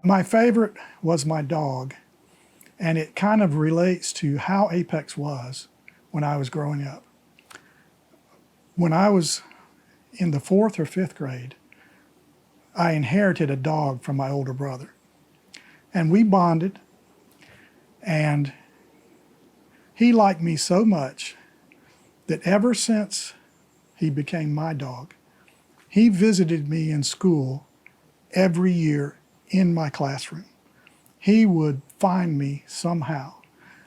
My favorite was my dog, and it kind of relates to how Apex was when I was growing up. When I was in the 4th or 5th grade, I inherited a dog from my older brother. And we bonded, and he liked me so much that ever since he became my dog, he visited me in school every year in my classroom. He would find me somehow.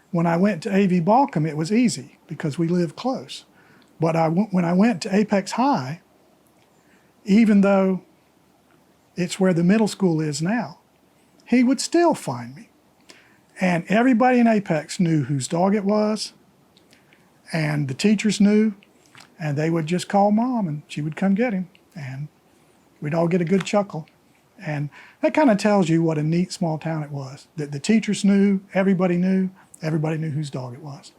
When I went to A.V. Balcom, it was easy because we lived close. But when I went to Apex High, even though it's where the middle school is now, he would still find me. And everybody in Apex knew whose dog it was, and the teachers knew, and they would just call Mom and she would come get him, and we'd all get a good chuckle. And that kind of tells you what a neat small town it was, that the teachers knew whose dog it was.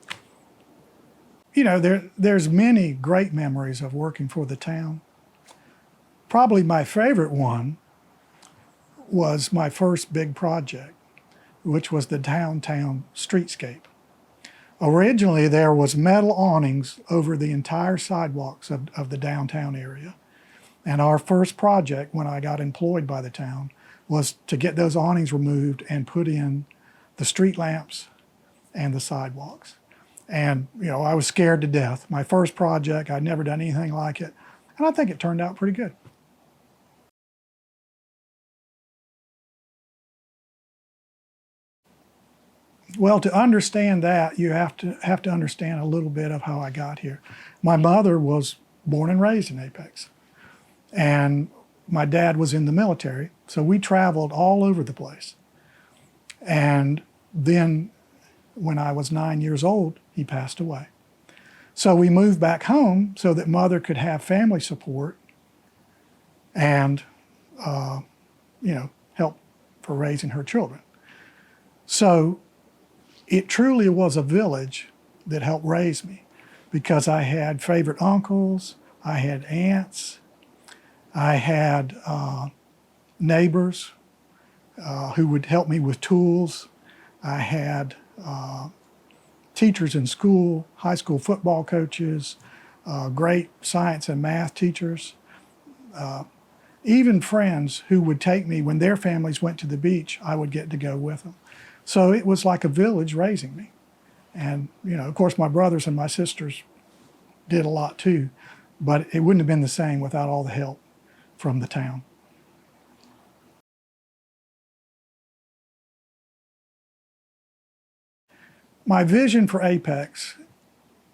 You know, there's many great memories of working for the town. Probably my favorite one was my first big project, which was the downtown streetscape. Originally, there was metal awnings over the entire sidewalks of the downtown area. And our first project, when I got employed by the town, was to get those awnings removed and put in the street lamps and the sidewalks. And, you know, I was scared to death. My first project, I'd never done anything like it. And I think it turned out pretty good. Well, to understand that, you have to understand a little bit of how I got here. My mother was born and raised in Apex, and my dad was in the military, so we traveled all over the place. And then when I was 9 years old, he passed away. So we moved back home so that Mother could have family support and help for raising her children. So it truly was a village that helped raise me, because I had favorite uncles, I had aunts, I had neighbors who would help me with tools. I had teachers in school, high school football coaches, great science and math teachers, even friends who would take me when their families went to the beach. I would get to go with them. So it was like a village raising me. And, you know, of course, my brothers and my sisters did a lot too, but it wouldn't have been the same without all the help from the town. My vision for Apex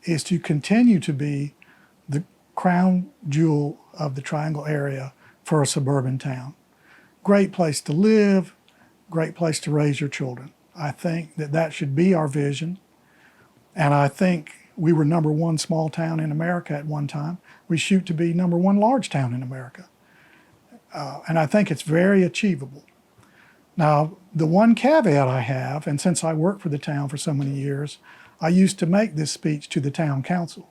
is to continue to be the crown jewel of the Triangle area for a suburban town. Great place to live, great place to raise your children. I think that should be our vision. And I think we were #1 small town in America at one time. We shoot to be #1 large town in America. And I think it's very achievable. Now, the one caveat I have, and since I worked for the town for so many years, I used to make this speech to the town council.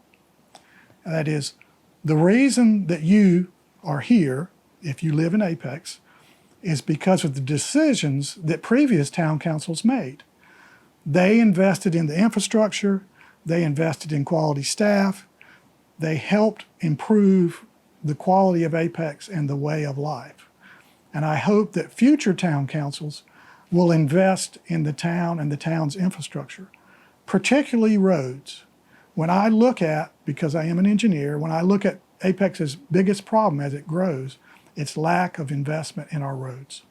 That is, the reason that you are here, if you live in Apex, is because of the decisions that previous town councils made. They invested in the infrastructure, they invested in quality staff, they helped improve the quality of Apex and the way of life. And I hope that future town councils will invest in the town and the town's infrastructure, particularly roads. When I look at, because I am an engineer, when I look at Apex's biggest problem as it grows, its lack of investment in our roads.